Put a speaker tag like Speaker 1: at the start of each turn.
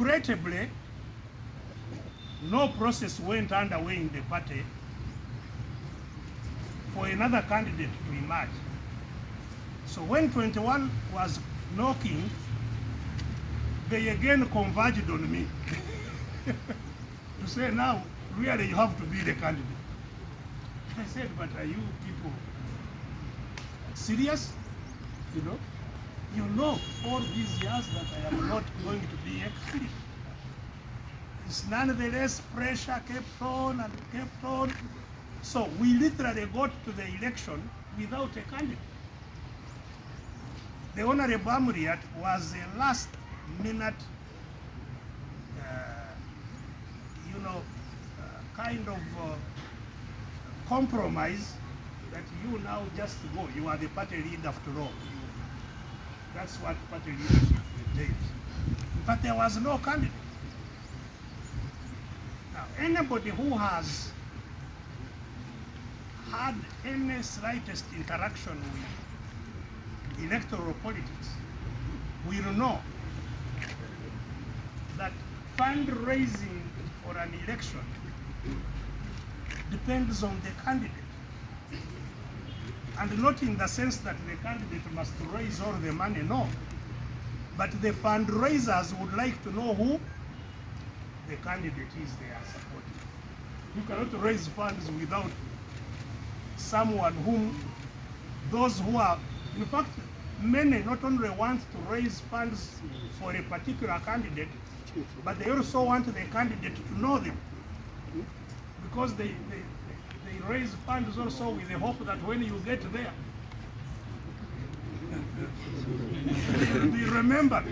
Speaker 1: Regrettably, no process went underway in the party for another candidate to emerge. So when 21 was knocking, they again converged on me to say, now, really you have to be the candidate. I said, but are you people serious? You know all these years that I am not going to be a candidate. It's nonetheless pressure kept on and kept on. So we literally got to the election without a candidate. The Honorable Amuriat was a last minute, kind of compromise that you now just go. You are the party leader after all. That's what party leadership entails. But there was no candidate. Now, anybody who has had any slightest interaction with electoral politics will know that fundraising for an election depends on the candidate. And not in the sense that the candidate must raise all the money, no. But the fundraisers would like to know who the candidate is they are supporting. You cannot raise funds without someone whom, those who are, in fact, many not only want to raise funds for a particular candidate, but they also want the candidate to know them. Because they raise funds also with the hope that when you get there, do you remember?